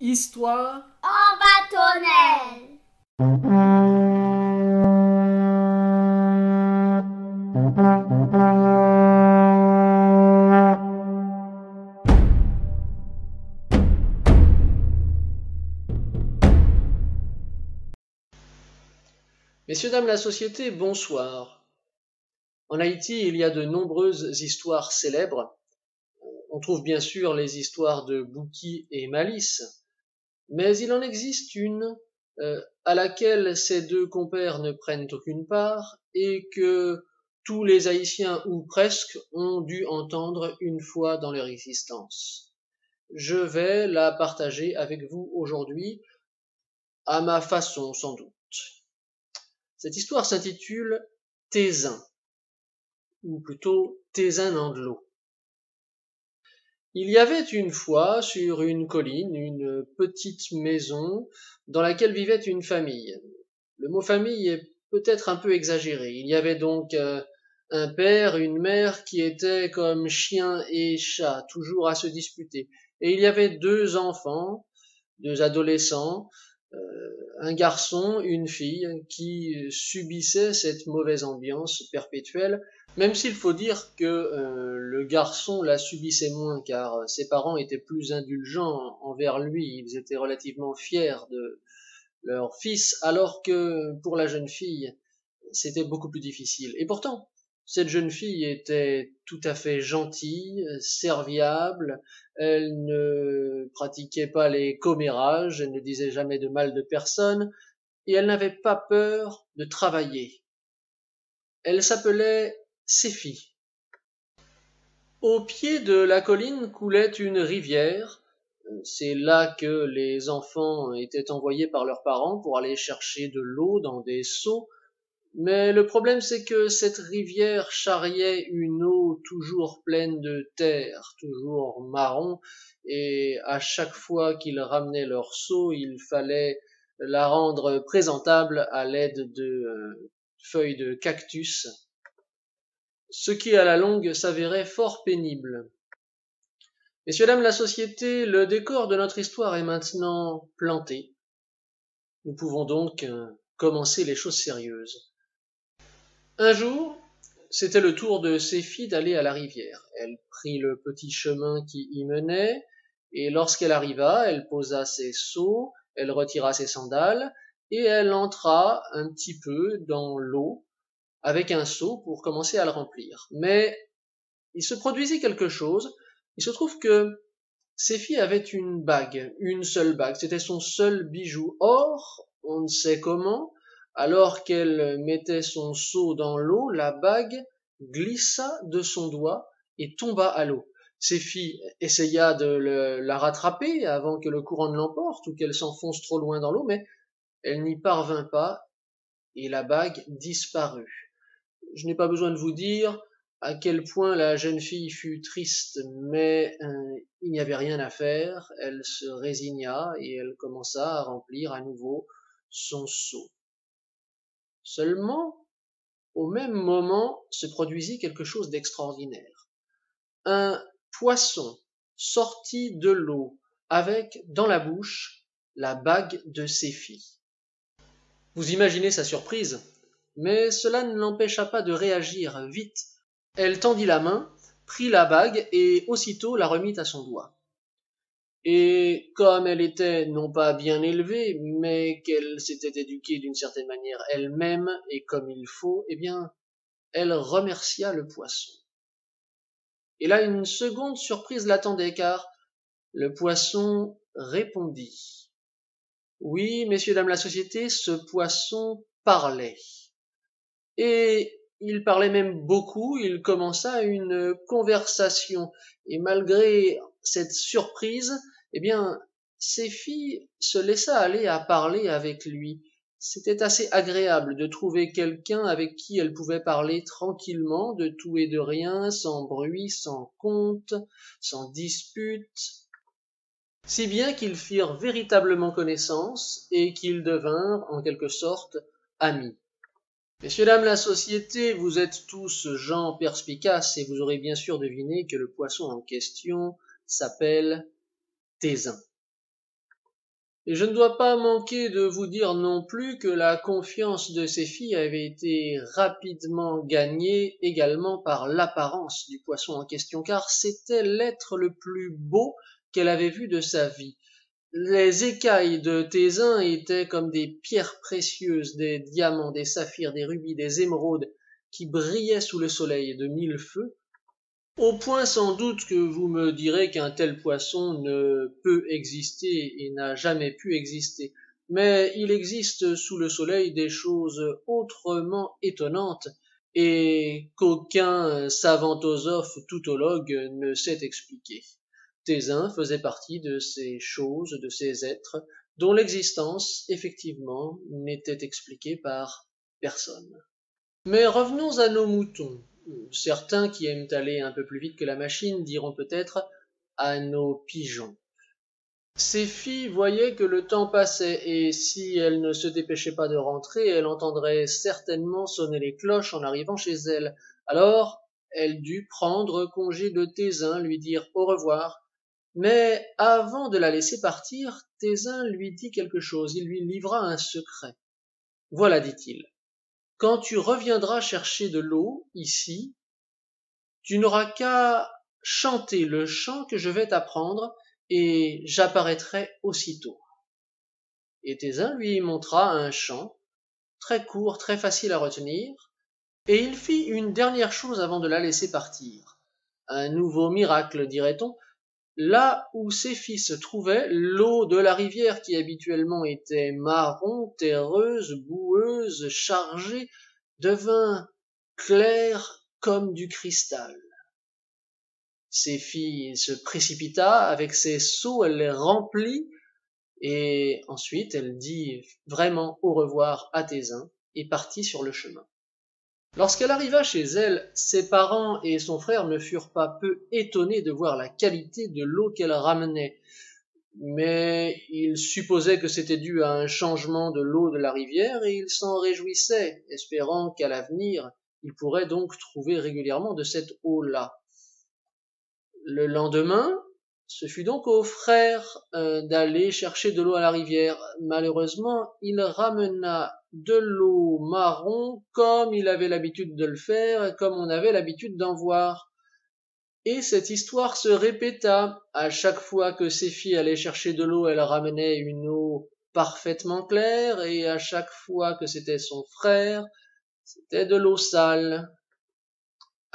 Histoire en bâtonnelle. Messieurs, dames, la société, bonsoir. En Haïti, il y a de nombreuses histoires célèbres. On trouve bien sûr les histoires de Bouki et Malice, mais il en existe une à laquelle ces deux compères ne prennent aucune part et que tous les Haïtiens, ou presque, ont dû entendre une fois dans leur existence. Je vais la partager avec vous aujourd'hui, à ma façon sans doute. Cette histoire s'intitule Tézin, ou plutôt Tézin Andlot. Il y avait une fois, sur une colline, une petite maison dans laquelle vivait une famille. Le mot famille est peut-être un peu exagéré. Il y avait donc un père, une mère qui étaient comme chien et chat, toujours à se disputer. Et il y avait deux enfants, deux adolescents, un garçon, une fille, qui subissaient cette mauvaise ambiance perpétuelle, même s'il faut dire que le garçon la subissait moins, car ses parents étaient plus indulgents envers lui, ils étaient relativement fiers de leur fils, alors que pour la jeune fille, c'était beaucoup plus difficile. Et pourtant, cette jeune fille était tout à fait gentille, serviable, elle ne pratiquait pas les commérages, elle ne disait jamais de mal de personne, et elle n'avait pas peur de travailler. Elle s'appelait Séphie. Au pied de la colline coulait une rivière. C'est là que les enfants étaient envoyés par leurs parents pour aller chercher de l'eau dans des seaux. Mais le problème, c'est que cette rivière charriait une eau toujours pleine de terre, toujours marron, et à chaque fois qu'ils ramenaient leur seau, il fallait la rendre présentable à l'aide de feuilles de cactus, ce qui à la longue s'avérait fort pénible. Messieurs, dames, la société, le décor de notre histoire est maintenant planté. Nous pouvons donc commencer les choses sérieuses. Un jour, c'était le tour de Séphie d'aller à la rivière. Elle prit le petit chemin qui y menait, et lorsqu'elle arriva, elle posa ses seaux, elle retira ses sandales, et elle entra un petit peu dans l'eau avec un seau pour commencer à le remplir. Mais il se produisit quelque chose. Il se trouve que Séphie avait une bague, une seule bague, c'était son seul bijou. Or, on ne sait comment, alors qu'elle mettait son seau dans l'eau, la bague glissa de son doigt et tomba à l'eau. Séphie essaya de la rattraper avant que le courant ne l'emporte ou qu'elle s'enfonce trop loin dans l'eau, mais elle n'y parvint pas et la bague disparut. Je n'ai pas besoin de vous dire à quel point la jeune fille fut triste, mais il n'y avait rien à faire, elle se résigna et elle commença à remplir à nouveau son seau. Seulement, au même moment, se produisit quelque chose d'extraordinaire. Un poisson sortit de l'eau avec, dans la bouche, la bague de Séphie. Vous imaginez sa surprise, mais cela ne l'empêcha pas de réagir vite. Elle tendit la main, prit la bague et aussitôt la remit à son doigt. Et comme elle était non pas bien élevée, mais qu'elle s'était éduquée d'une certaine manière elle-même et comme il faut, eh bien, elle remercia le poisson. Et là, une seconde surprise l'attendait, car le poisson répondit. Oui, messieurs, dames, la société, ce poisson parlait. Et il parlait même beaucoup, il commença une conversation. Et malgré cette surprise, eh bien, Séphie se laissa aller à parler avec lui. C'était assez agréable de trouver quelqu'un avec qui elle pouvait parler tranquillement, de tout et de rien, sans bruit, sans conte, sans dispute, si bien qu'ils firent véritablement connaissance et qu'ils devinrent, en quelque sorte, amis. Messieurs, dames, la société, vous êtes tous gens perspicaces et vous aurez bien sûr deviné que le poisson en question s'appelle Tézin. Et je ne dois pas manquer de vous dire non plus que la confiance de ces filles avait été rapidement gagnée également par l'apparence du poisson en question, car c'était l'être le plus beau qu'elle avait vu de sa vie. Les écailles de Tésin étaient comme des pierres précieuses, des diamants, des saphirs, des rubis, des émeraudes qui brillaient sous le soleil de mille feux, au point sans doute que vous me direz qu'un tel poisson ne peut exister et n'a jamais pu exister. Mais il existe sous le soleil des choses autrement étonnantes et qu'aucun savantosophe toutologue ne sait expliquer. Tésin faisait partie de ces choses, de ces êtres, dont l'existence, effectivement, n'était expliquée par personne. Mais revenons à nos moutons. Certains qui aiment aller un peu plus vite que la machine diront peut-être à nos pigeons. Ces filles voyaient que le temps passait et si elles ne se dépêchaient pas de rentrer, elles entendraient certainement sonner les cloches en arrivant chez elles. Alors, elles durent prendre congé de Tésin, lui dire au revoir. Mais avant de la laisser partir, Tésin lui dit quelque chose, il lui livra un secret. Voilà, dit-il. Quand tu reviendras chercher de l'eau, ici, tu n'auras qu'à chanter le chant que je vais t'apprendre, et j'apparaîtrai aussitôt. Et Tésin lui montra un chant, très court, très facile à retenir, et il fit une dernière chose avant de la laisser partir. Un nouveau miracle, dirait-on. Là où ses fils se trouvaient, l'eau de la rivière, qui habituellement était marron, terreuse, boueuse, chargée, devint claire comme du cristal. Ses filles se précipita, avec ses seaux, elle les remplit, et ensuite elle dit vraiment au revoir à Tésin, et partit sur le chemin. Lorsqu'elle arriva chez elle, ses parents et son frère ne furent pas peu étonnés de voir la qualité de l'eau qu'elle ramenait, mais ils supposaient que c'était dû à un changement de l'eau de la rivière et ils s'en réjouissaient, espérant qu'à l'avenir, ils pourraient donc trouver régulièrement de cette eau-là. Le lendemain, ce fut donc au frère d'aller chercher de l'eau à la rivière. Malheureusement, il ramena de l'eau marron comme il avait l'habitude de le faire et comme on avait l'habitude d'en voir. Et cette histoire se répéta. À chaque fois que ses filles allaient chercher de l'eau, elle ramenait une eau parfaitement claire, et à chaque fois que c'était son frère, c'était de l'eau sale.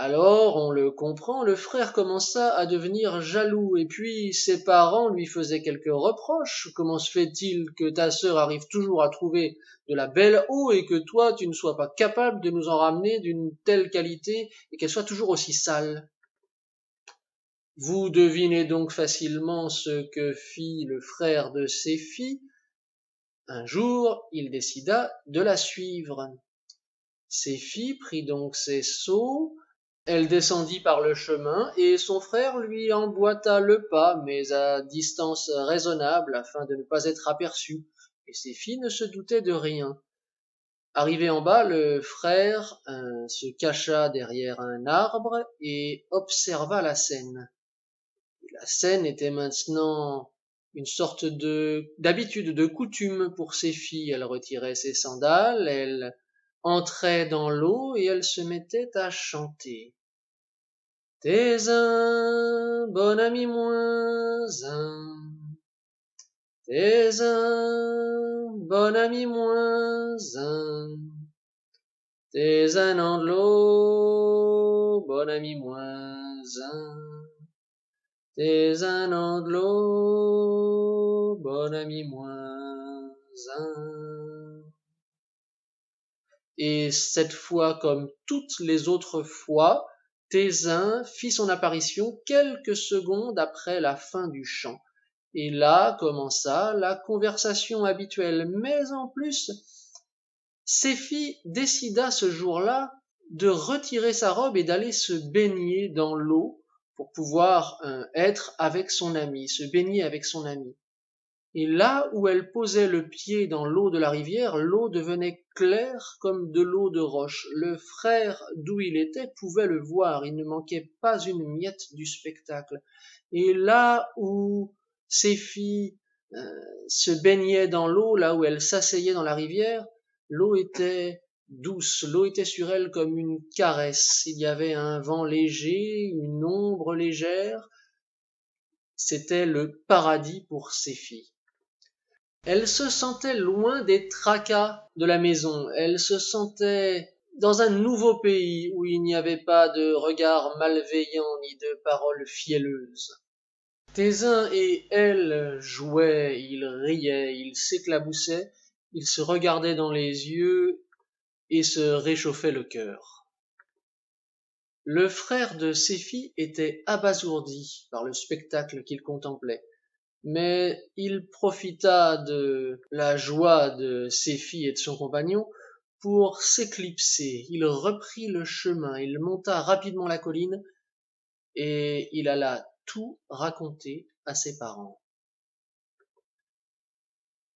Alors, on le comprend, le frère commença à devenir jaloux, et puis ses parents lui faisaient quelques reproches. Comment se fait-il que ta sœur arrive toujours à trouver de la belle eau et que toi tu ne sois pas capable de nous en ramener d'une telle qualité et qu'elle soit toujours aussi sale? Vous devinez donc facilement ce que fit le frère de ses filles. Un jour, il décida de la suivre. Ses filles prit donc ses seaux, elle descendit par le chemin, et son frère lui emboîta le pas, mais à distance raisonnable, afin de ne pas être aperçu, et ses filles ne se doutaient de rien. Arrivé en bas, le frère se cacha derrière un arbre et observa la scène. La scène était maintenant une sorte d'habitude, de coutume pour ces filles. Elles retiraient ses sandales, elles entraient dans l'eau et elles se mettaient à chanter. T'es un bon ami moins un, t'es un bon ami moins un, t'es un an de l'eau, bon ami moins un. T'es un an de l'eau, bon ami moins un. Et cette fois, comme toutes les autres fois, Tésin fit son apparition quelques secondes après la fin du chant. Et là commença la conversation habituelle. Mais en plus, Séphie décida ce jour-là de retirer sa robe et d'aller se baigner dans l'eau pour pouvoir être avec son ami, se baigner avec son ami. Et là où elle posait le pied dans l'eau de la rivière, l'eau devenait claire comme de l'eau de roche. Le frère d'où il était pouvait le voir, il ne manquait pas une miette du spectacle. Et là où Séphie se baignait dans l'eau, là où elle s'asseyait dans la rivière, l'eau était douce, l'eau était sur elle comme une caresse. Il y avait un vent léger, une ombre légère. C'était le paradis pour Séphie. Elle se sentait loin des tracas de la maison. Elle se sentait dans un nouveau pays où il n'y avait pas de regards malveillants ni de paroles fielleuses. Tésin et elle jouaient, ils riaient, ils s'éclaboussaient, ils se regardaient dans les yeux et se réchauffaient le cœur. Le frère de Séphie était abasourdi par le spectacle qu'il contemplait, mais il profita de la joie de Séphie et de son compagnon pour s'éclipser. Il reprit le chemin, il monta rapidement la colline et il alla tout raconter à ses parents.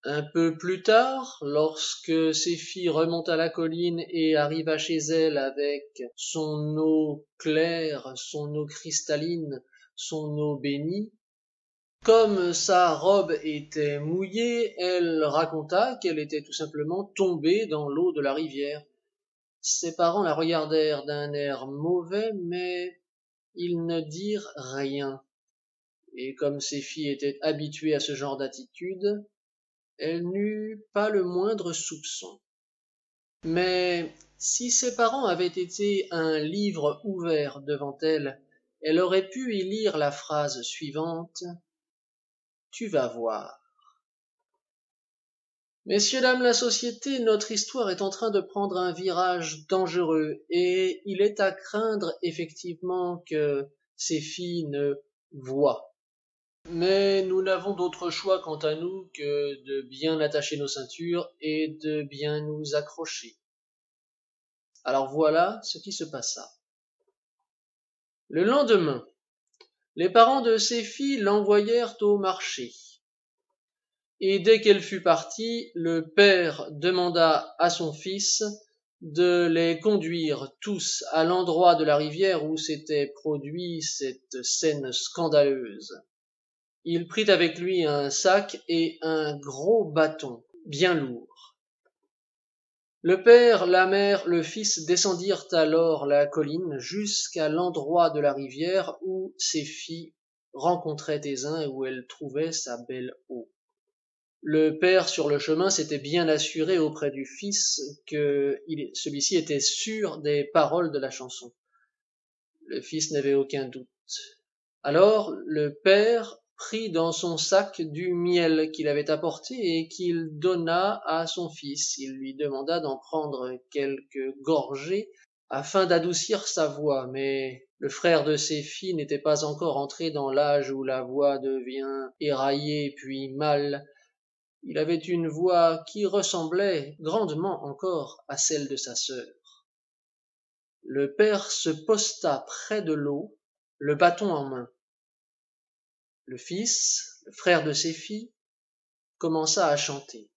Un peu plus tard, lorsque Séphie remonta la colline et arriva chez elle avec son eau claire, son eau cristalline, son eau bénie, comme sa robe était mouillée, elle raconta qu'elle était tout simplement tombée dans l'eau de la rivière. Ses parents la regardèrent d'un air mauvais, mais ils ne dirent rien. Et comme Séphie était habituée à ce genre d'attitude, elle n'eut pas le moindre soupçon. Mais si ses parents avaient été un livre ouvert devant elle, elle aurait pu y lire la phrase suivante: « Tu vas voir. » Messieurs, dames, la société, notre histoire est en train de prendre un virage dangereux et il est à craindre effectivement que ces filles ne voient. Mais nous n'avons d'autre choix quant à nous que de bien attacher nos ceintures et de bien nous accrocher. Alors voilà ce qui se passa. Le lendemain, les parents de ces filles l'envoyèrent au marché. Et dès qu'elle fut partie, le père demanda à son fils de les conduire tous à l'endroit de la rivière où s'était produit cette scène scandaleuse. Il prit avec lui un sac et un gros bâton, bien lourd. Le père, la mère, le fils descendirent alors la colline jusqu'à l'endroit de la rivière où ces filles rencontraient Tésin et où elles trouvaient sa belle eau. Le père, sur le chemin, s'était bien assuré auprès du fils que celui-ci était sûr des paroles de la chanson. Le fils n'avait aucun doute. Alors, le père prit dans son sac du miel qu'il avait apporté et qu'il donna à son fils. Il lui demanda d'en prendre quelques gorgées afin d'adoucir sa voix, mais le frère de ses filles n'était pas encore entré dans l'âge où la voix devient éraillée puis mâle. Il avait une voix qui ressemblait grandement encore à celle de sa sœur. Le père se posta près de l'eau, le bâton en main. Le fils, le frère de ses filles, commença à chanter.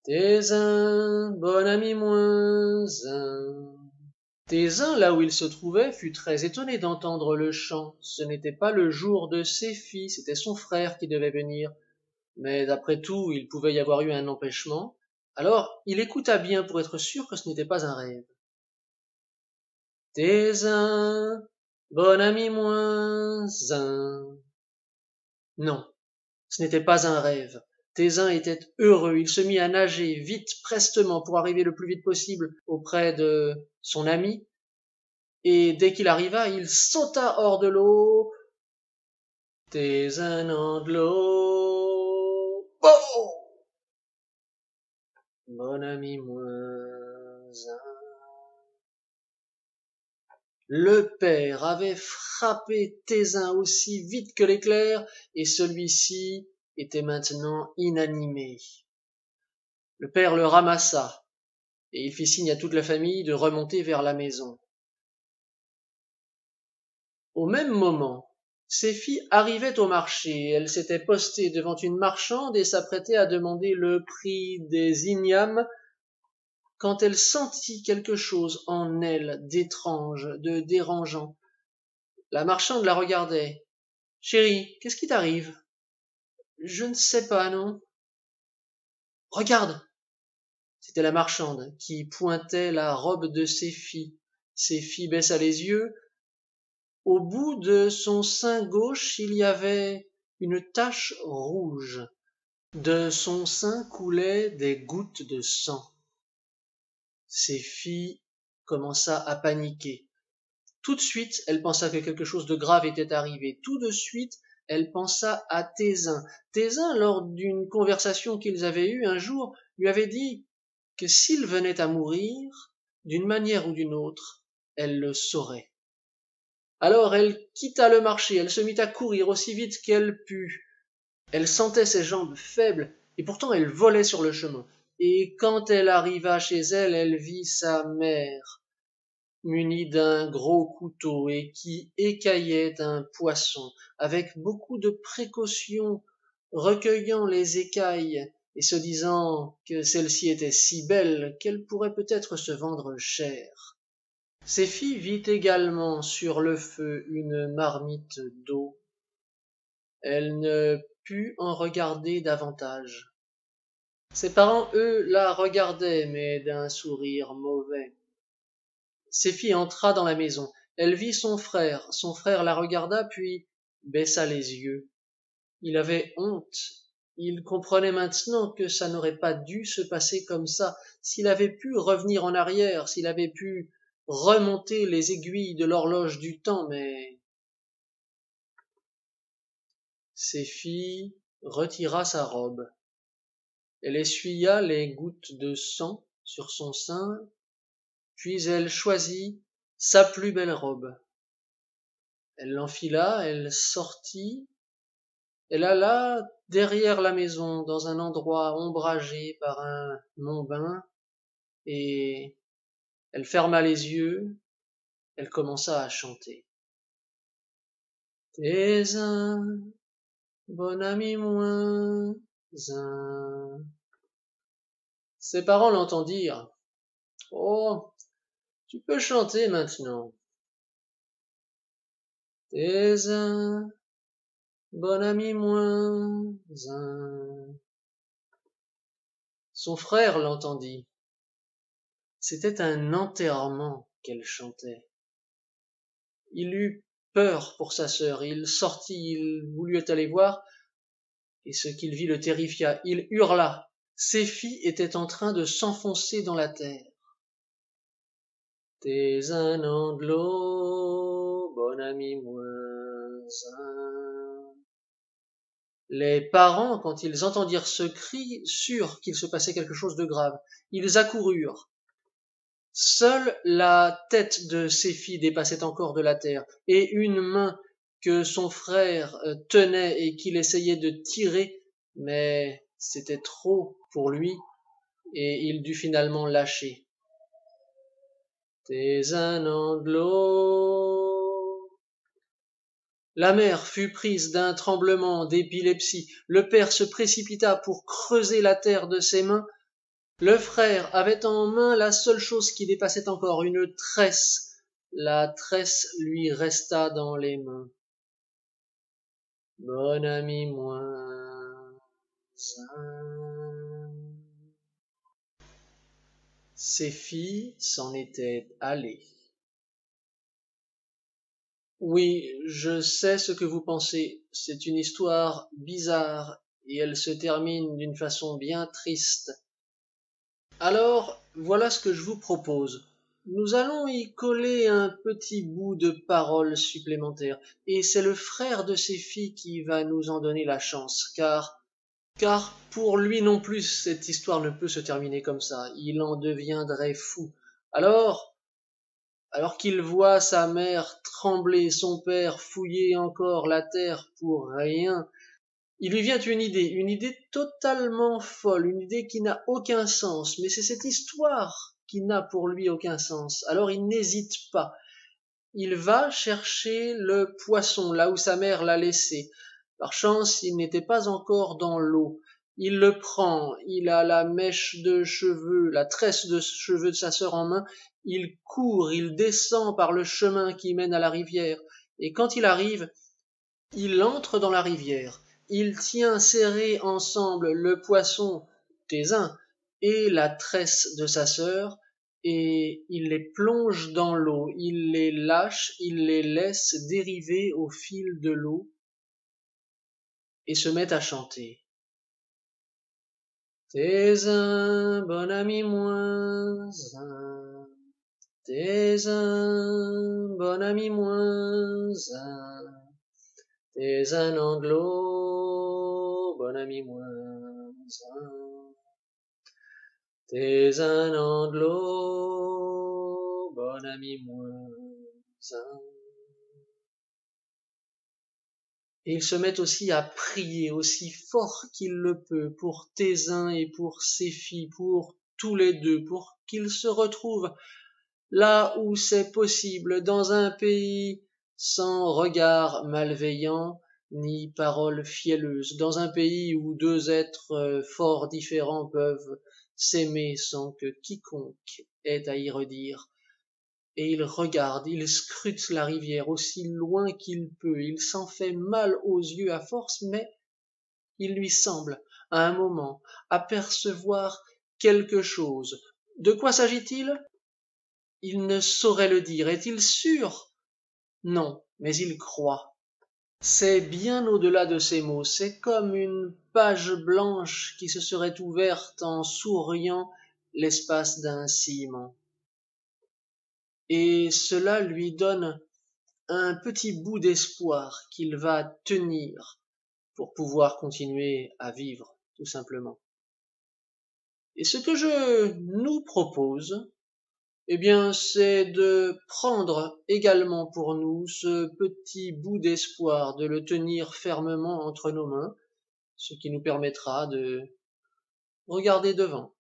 Tésin, bon ami moins un. Tésin, là où il se trouvait, fut très étonné d'entendre le chant. Ce n'était pas le jour de ses filles, c'était son frère qui devait venir. Mais après tout, il pouvait y avoir eu un empêchement. Alors, il écouta bien pour être sûr que ce n'était pas un rêve. Tésin, bon ami moins un. Non, ce n'était pas un rêve. Tésin était heureux, il se mit à nager vite, prestement, pour arriver le plus vite possible auprès de son ami, et dès qu'il arriva, il sauta hors de l'eau. Tésin en de l'eau. Oh! Bon ami moins un. Le père avait frappé Tésin aussi vite que l'éclair, et celui-ci était maintenant inanimé. Le père le ramassa, et il fit signe à toute la famille de remonter vers la maison. Au même moment, ses filles arrivaient au marché. Elles s'étaient postées devant une marchande et s'apprêtaient à demander le prix des ignames quand elle sentit quelque chose en elle d'étrange, de dérangeant. La marchande la regardait. « Chérie, qu'est-ce qui t'arrive » Je ne sais pas, non. Regarde! C'était la marchande qui pointait la robe de Séphie. Séphie baissa les yeux. Au bout de son sein gauche, il y avait une tache rouge. De son sein coulaient des gouttes de sang. Séphie commença à paniquer. Tout de suite, elle pensa que quelque chose de grave était arrivé. Tout de suite, elle pensa à Thésin. Thésin, lors d'une conversation qu'ils avaient eue un jour, lui avait dit que s'il venait à mourir, d'une manière ou d'une autre, elle le saurait. Alors elle quitta le marché, elle se mit à courir aussi vite qu'elle put. Elle sentait ses jambes faibles, et pourtant elle volait sur le chemin. Et quand elle arriva chez elle, elle vit sa mère, munie d'un gros couteau et qui écaillait un poisson, avec beaucoup de précaution, recueillant les écailles et se disant que celle-ci était si belle qu'elle pourrait peut-être se vendre cher. Séphie vit également sur le feu une marmite d'eau. Elle ne put en regarder davantage. Ses parents, eux, la regardaient, mais d'un sourire mauvais. Séphie entra dans la maison. Elle vit son frère. Son frère la regarda, puis baissa les yeux. Il avait honte. Il comprenait maintenant que ça n'aurait pas dû se passer comme ça. S'il avait pu revenir en arrière, s'il avait pu remonter les aiguilles de l'horloge du temps, mais Séphie retira sa robe. Elle essuya les gouttes de sang sur son sein, puis elle choisit sa plus belle robe. Elle l'enfila, elle sortit, elle alla derrière la maison, dans un endroit ombragé par un monts-bain, et elle ferma les yeux, elle commença à chanter. T'es un bon ami moins un. Ses parents l'entendirent. Oh, tu peux chanter maintenant. T'es un bon ami moins un. Son frère l'entendit. C'était un enterrement qu'elle chantait. Il eut peur pour sa sœur. Il sortit, il voulut aller voir, et ce qu'il vit le terrifia. Il hurla. Séphie était en train de s'enfoncer dans la terre. T'es un anglot, bon ami moins un. Les parents, quand ils entendirent ce cri, surent qu'il se passait quelque chose de grave. Ils accoururent. Seule la tête de Séphie dépassait encore de la terre, et une main que son frère tenait et qu'il essayait de tirer, mais c'était trop pour lui, et il dut finalement lâcher. T'es un anglot. La mère fut prise d'un tremblement d'épilepsie. Le père se précipita pour creuser la terre de ses mains. Le frère avait en main la seule chose qui dépassait encore, une tresse. La tresse lui resta dans les mains. Bon ami moins un. Séphie s'en était allée. Oui, je sais ce que vous pensez. C'est une histoire bizarre et elle se termine d'une façon bien triste. Alors, voilà ce que je vous propose. Nous allons y coller un petit bout de parole supplémentaire, et c'est le frère de Séphie qui va nous en donner la chance, car pour lui non plus cette histoire ne peut se terminer comme ça, il en deviendrait fou. Alors qu'il voit sa mère trembler, son père fouiller encore la terre pour rien, il lui vient une idée totalement folle, une idée qui n'a aucun sens, mais c'est cette histoire qui n'a pour lui aucun sens. Alors il n'hésite pas. Il va chercher le poisson là où sa mère l'a laissé. Par chance, il n'était pas encore dans l'eau. Il le prend, il a la mèche de cheveux, la tresse de cheveux de sa sœur en main, il court, il descend par le chemin qui mène à la rivière, et quand il arrive, il entre dans la rivière. il tient serrés ensemble le poisson Tésin et la tresse de sa sœur, et il les plonge dans l'eau, il les lâche, il les laisse dériver au fil de l'eau, et se met à chanter. Tésin, bon ami moins un, Tésin, bon ami moins un, Tésin anglo, bon ami moins un, Tésin anglo, bon ami moins un. Et il se met aussi à prier aussi fort qu'il le peut pour Tésin et pour ses filles, pour tous les deux, pour qu'ils se retrouvent là où c'est possible, dans un pays sans regard malveillant ni paroles fielleuses, dans un pays où deux êtres fort différents peuvent s'aimer sans que quiconque ait à y redire. Et il regarde, il scrute la rivière aussi loin qu'il peut, il s'en fait mal aux yeux à force, mais il lui semble, à un moment, apercevoir quelque chose. De quoi s'agit-il? Il ne saurait le dire. Est-il sûr? Non, mais il croit. C'est bien au-delà de ces mots, c'est comme une page blanche qui se serait ouverte en souriant l'espace d'un ciment. Et cela lui donne un petit bout d'espoir qu'il va tenir pour pouvoir continuer à vivre, tout simplement. Et ce que je nous propose, eh bien, c'est de prendre également pour nous ce petit bout d'espoir, de le tenir fermement entre nos mains, ce qui nous permettra de regarder devant.